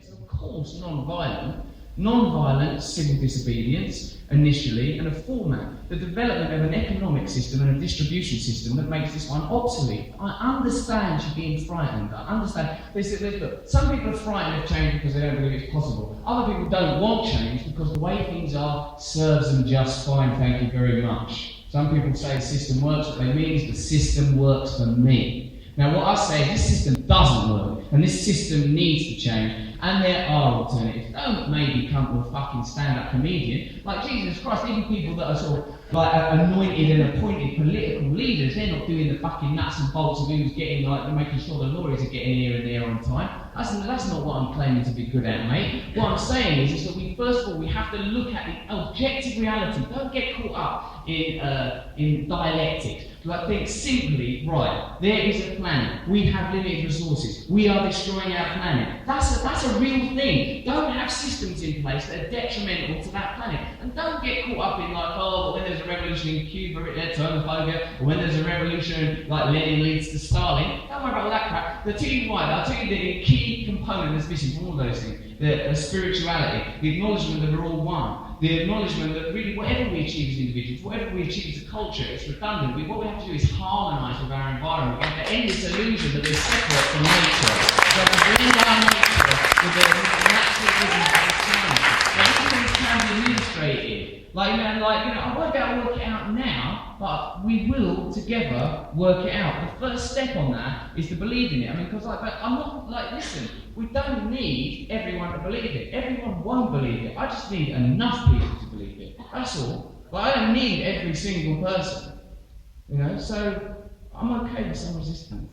So of course, non-violent civil disobedience initially, and a format, the development of an economic system and a distribution system that makes this one obsolete. I understand you being frightened. I understand. Look, some people are frightened of change because they don't believe it's possible. Other people don't want change because the way things are serves them just fine, thank you very much. Some people say the system works. What they mean is the system works for me. Now what I say is this system doesn't work, and this system needs to change. And there are alternatives. Don't maybe come to a fucking stand-up comedian. Like Jesus Christ, even people that are sort of like anointed and appointed political leaders, they're not doing the fucking nuts and bolts of who's getting, like, making sure the lawyers are getting here and there on time. That's not what I'm claiming to be good at, mate. What I'm saying is that first of all, we have to look at the objective reality. Don't get caught up in dialectics. Like, think simply, right, there is a planet, we have limited resources, we are destroying our planet. That's a real thing. Don't have systems in place that are detrimental to that planet. And don't get caught up in like, oh, when there's a revolution in Cuba, it led to homophobia, or when there's a revolution like Lenin leads to Stalin. Don't worry about all that crap. I'll tell you the key component that's missing from all those things. The spirituality, the acknowledgement that we're all one. The acknowledgement that really whatever we achieve as individuals, whatever we achieve as a culture, it's redundant. What we have to do is harmonise with our environment. We have to end this illusion that we're separate from nature. We have to blend our nature with the natural rhythms of the planet. Now, these things can be administrated. I won't be able to work it out now, but we will together work it out. The first step on that is to believe in it. I mean, because I'm not listen. We don't need everyone to believe it. Everyone won't believe it. I just need enough people to believe it. That's all. But I don't need every single person. So I'm okay with some resistance.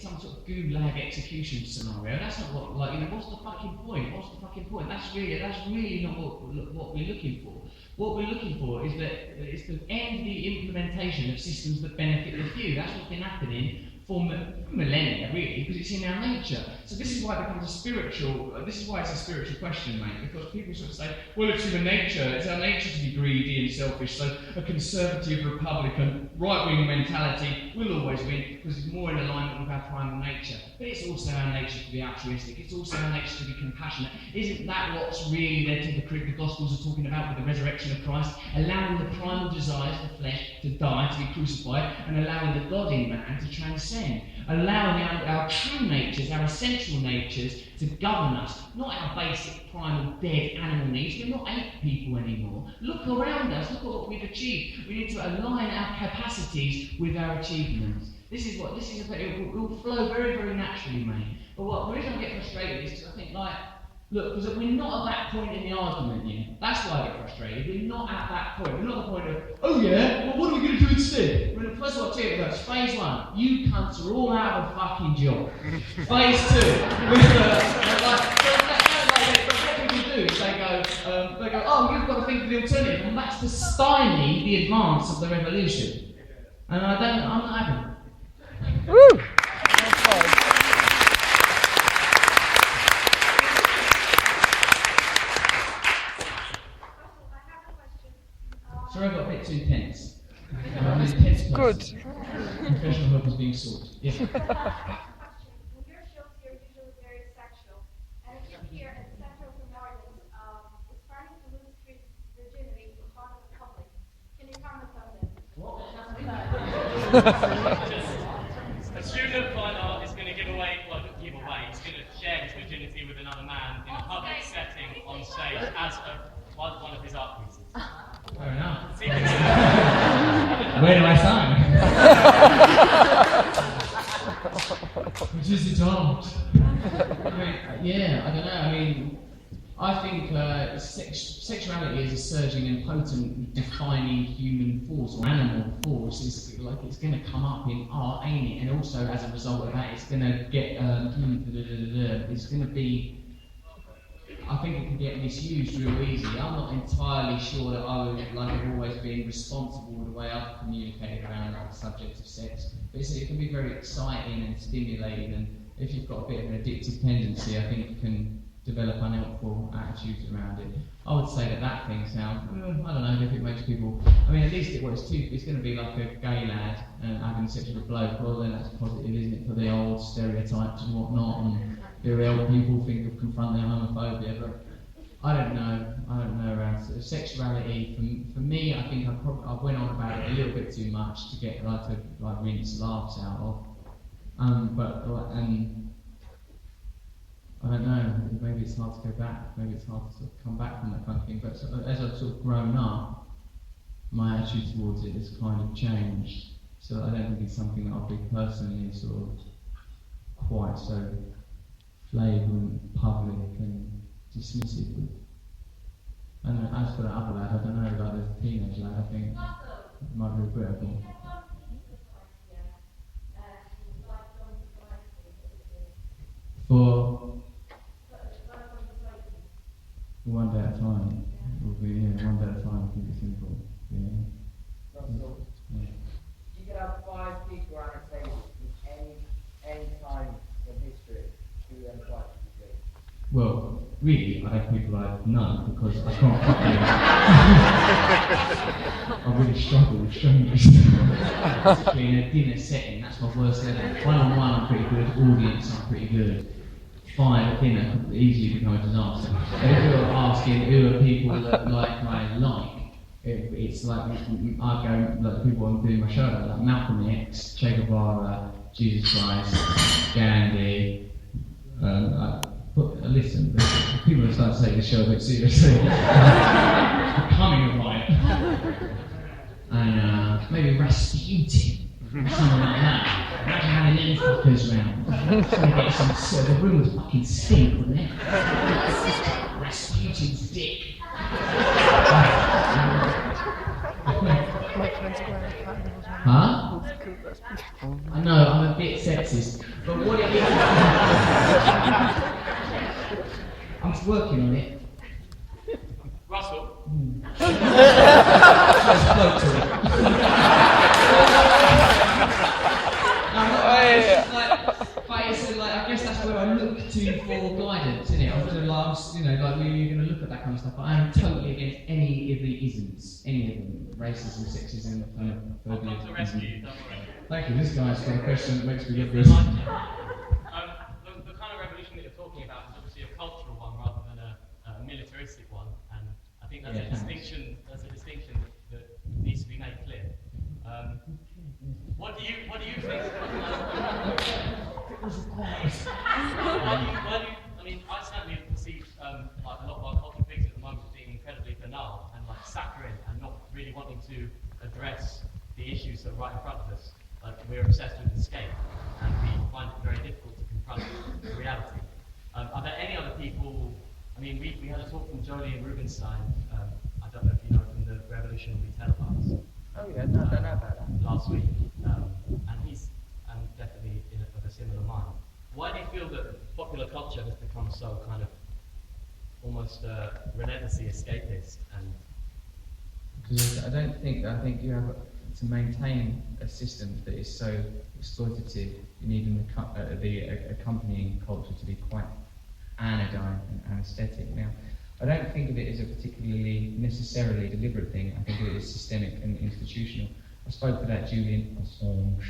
Some sort of gulag execution scenario. That's not what, what's the fucking point? That's really not what we're looking for. What we're looking for is to end the implementation of systems that benefit the few. That's what's been happening for millennia, really, because it's in our nature. So this is why it becomes this is why it's a spiritual question, mate, because people sort of say, well, it's our nature to be greedy and selfish, so a conservative, Republican, right-wing mentality will always win, because it's more in alignment with our primal nature. But it's also our nature to be altruistic, it's also our nature to be compassionate. Isn't that what's really led to the Gospels are talking about with the resurrection of Christ? Allowing the primal desires of the flesh to die, to be crucified, and allowing the God in man to transcend. Allowing our true natures, our essential natures, to govern us, not our basic primal dead animal needs. We're not ape people anymore. Look around us, look at what we've achieved. We need to align our capacities with our achievements. It will flow very, very naturally, mate. But the reason I get frustrated is because I think, look, because we're not at that point in the argument yet. That's why I get frustrated. We're not at that point. We're not at the point of, oh yeah, well what are we going to do instead? First of all, I'll tell you about phase one. You cunts are all out of a fucking job. Phase two. What people do is they go, oh, you've got to think of the alternative, and that's to stymie the advance of the revolution. And I'm not having it. Woo! Sorry, I got a bit too tense. I'm an intense person. Good. Professional help is being sought. Yeah. When your shows here are usually very sexual, and if you're here at the center of the Northern, is starting to lose virginity in front of the public. Can you comment on this? A student of fine art is going to give away, he's going to share his virginity with another man in a public setting on stage as one of his art pieces. Fair enough. Where do I sign? Which is it art? I don't know. I think sexuality is a surging and potent defining human force or animal force. It's going to come up in art, ain't it? And also as a result of that, it's going to get it's going to be. I think it can get misused real easy. I'm not entirely sure that I would have always been responsible with the way I've communicated around the subject of sex. But it can be very exciting and stimulating, and if you've got a bit of an addictive tendency, I think you can develop unhelpful attitudes around it. I would say that thing sounds, I don't know if it makes people, I mean, at least it's going to be like a gay lad having sex with a bloke. Well, then that's positive, isn't it, for the old stereotypes and whatnot, and the real people think of confront their homophobia, but I don't know around sexuality. For me, I think I went on about it a little bit too much to get to rinse laughs out of. I don't know, maybe it's hard to go back, maybe it's hard to sort of come back from that kind of thing, but as I've sort of grown up, my attitude towards it has kind of changed, so I don't think it's something that I'll be personally sort of quite so flagrant, public and dismissive with. And as for the other lad, I don't know, like the teenage lad, I think it might be regrettable. For one day at a time. Will be, one day at a time, keep it simple. Yeah. Russell, Yeah. you could have 5 people around a table from any time in history who then fight for the dream. Well, really, I have people I know because I can't fucking I really struggle with strangers. Particularly in a dinner setting, that's my worst level. One-on-one I'm pretty good, audience I'm pretty good. 5 at dinner could easily become a disaster. And if you're asking who are people that I like, it's like I go, like the people I'm doing my show about, like Malcolm X, Che Guevara, Jesus Christ, Gandhi, listen, the people are starting to take this show a bit seriously. Becoming a riot. And maybe Rasputin. Something like that. Imagine having them fuckers round. Trying to get some, the room was fucking stink, wouldn't it? Rasputin's dick. Huh? I know, I'm a bit sexist, but what it is... I'm just working on it. Russell? I guess that's where I look to for guidance, isn't it? You're going to look at that kind of stuff, but I'm totally against any of the isms, any of them. Racism, sexism, I'll come to rescue you, don't worry. Thank you, this guy's got a question that makes me look good. The kind of revolution that you're talking about is obviously a cultural one rather than a militaristic one, and I think that's a distinction that needs to be made clear. What do you think? I mean, I certainly perceive like a lot of our cultural figures at the moment as being incredibly banal and like saccharine and not really wanting to address the issues that are right in front of us. Like we're obsessed with escape and we find it very difficult to confront reality. Are there any other people? I mean, we had a talk from Julian Rubinstein. I don't know if you know from the Revolutionary Televised. Oh yeah, no, I don't know about that. Last week, and he's definitely of a similar mind. Why do you feel that popular culture has become so kind of almost relentlessly escapist? And because I think you have to maintain a system that is so exploitative. You need the accompanying culture to be quite anodyne and anaesthetic. Now, I don't think of it as a particularly necessarily deliberate thing. I think of it as systemic and institutional. I spoke to that Julian Assange.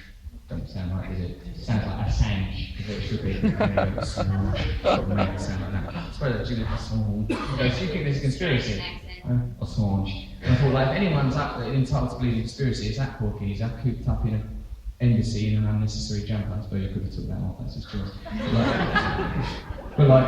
Don't sound like it, it sounds like Assange, because it should be Assange. Make it sound like that. I spoke to that Julian Assange. He goes, do you think there's a conspiracy? Assange. And I thought, like, if anyone's entitled to believe in a conspiracy, it's that poor geezer cooped up in an embassy in an unnecessary jumper. I suppose you could have took that off, that's his choice. But what I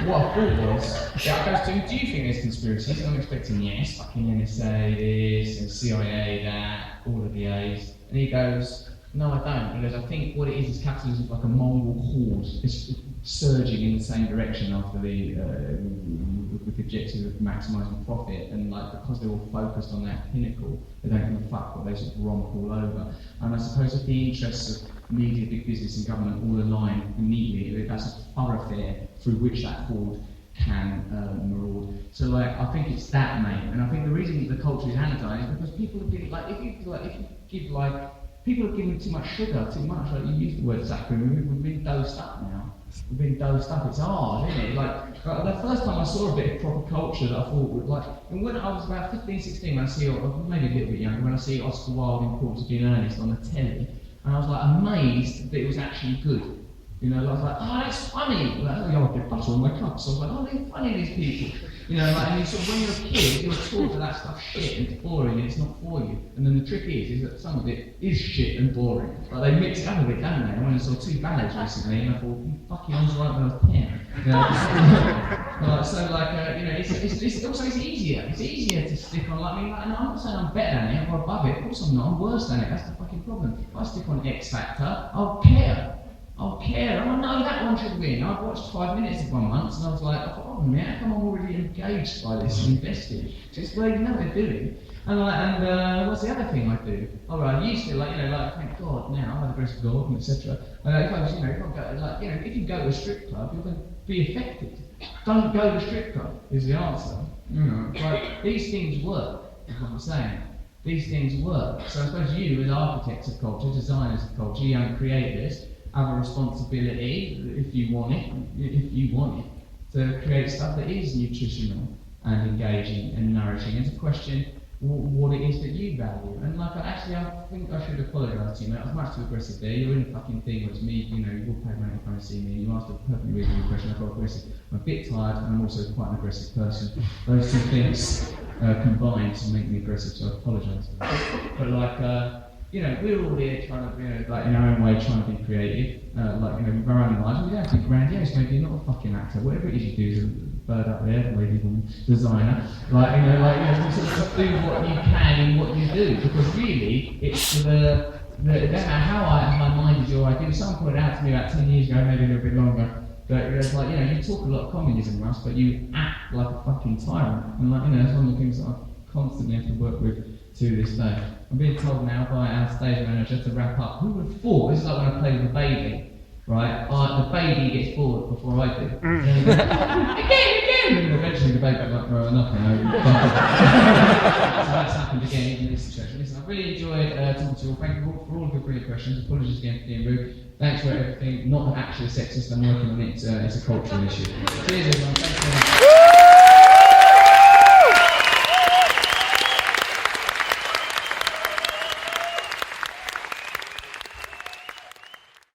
thought was, I goes to, do you think there's conspiracies? I'm expecting yes, fucking NSA this, and CIA that, all of the A's. And he goes, no I don't. He goes, I think what it is capitalism is like a Mongol horde. It's surging in the same direction after with the objective of maximising profit, and like because they're all focused on that pinnacle, they don't give a fuck what they sort of romp all over. And I suppose if the interests of media, big business and government all align neatly, that's a thoroughfare through which that horde can maraud. So like I think it's that, mate. And I think the reason the culture is anodyne is because people have been people have given too much sugar, too much. Like you use the word saccharine, we've been dosed up now. been dosed up. It's hard, isn't it? Like the first time I saw a bit of proper culture that I thought would like, and when I was about 15, 16, when I see, or maybe a little bit younger, when I see Oscar Wilde in Courts of Being Earnest on the telly, and I was like amazed that it was actually good. You know, I was like, oh, that's funny. Like, oh, I get butter on my cups. So I was like, oh, they're funny, these people. You know, like, and you sort of, when you're a kid, you're taught that that stuff's shit and it's boring and it's not for you. And then the trick is that some of it is shit and boring. Like, they mix it up a bit, don't they? I went and saw 2 ballets recently, and I thought, fucking, I was right when I was 10. You know? So, like, you know, it's also it's easier. It's easier to stick on, like, I mean, like, no, I'm not saying I'm better than it or above it. Of course I'm not. I'm worse than it. That's the fucking problem. If I stick on X Factor, I'll care. I'll care. Oh no, that one should win. I've watched 5 minutes of one once, and I was like, oh man, how come I'm already engaged by this and invested? So it's where you know what they're doing. And what's the other thing I do? All right, I used to, like, you know, like, thank God now, by the grace of God, etc. If I was, you know, if I go, like, you know, if you go to a strip club, you're going to be affected. Don't go to a strip club is the answer. You know, like, these things work. Is what I'm saying. These things work. So I suppose you, as architects of culture, designers of culture, young creators, have a responsibility, if you want it, to create stuff that is nutritional and engaging and nourishing, and to question what it is that you value. And like, I think I should apologise to you, mate. I was much too aggressive there. You're in a fucking thing where it's me, you know, you all paid money to come and see me, you asked a perfectly reasonable question, I got aggressive. I'm a bit tired, and I'm also quite an aggressive person. Those two things combined to make me aggressive, so I apologise for that. But like, you know, we're all here trying to, you know, like in our own way, trying to be creative, like, you know, with our own lives. We don't have to be grandiose, maybe you're not a fucking actor, whatever it is you do, there's a bird up there, lady woman, designer, like, you know, you sort of do what you can in what you do, because really, it's the no matter how high-minded your idea. Someone pointed out to me about 10 years ago, maybe a little bit longer, that it's like, you know, you talk a lot of communism, Russ, but you act like a fucking tyrant, and like, you know, that's one of the things that I constantly have to work with to this day. I'm being told now by our stage manager to wrap up. Who would have thought? This is like when I play with a baby, right? The baby gets bored before I do. Again! And eventually the baby's like, well, enough now. So that's happened again in this situation. Listen, I've really enjoyed talking to you all. Thank you for all of your brilliant questions. Apologies again for being rude. Thanks for everything. Not actually sexist, I'm working on it. It's a cultural issue. Cheers everyone. Thanks very much.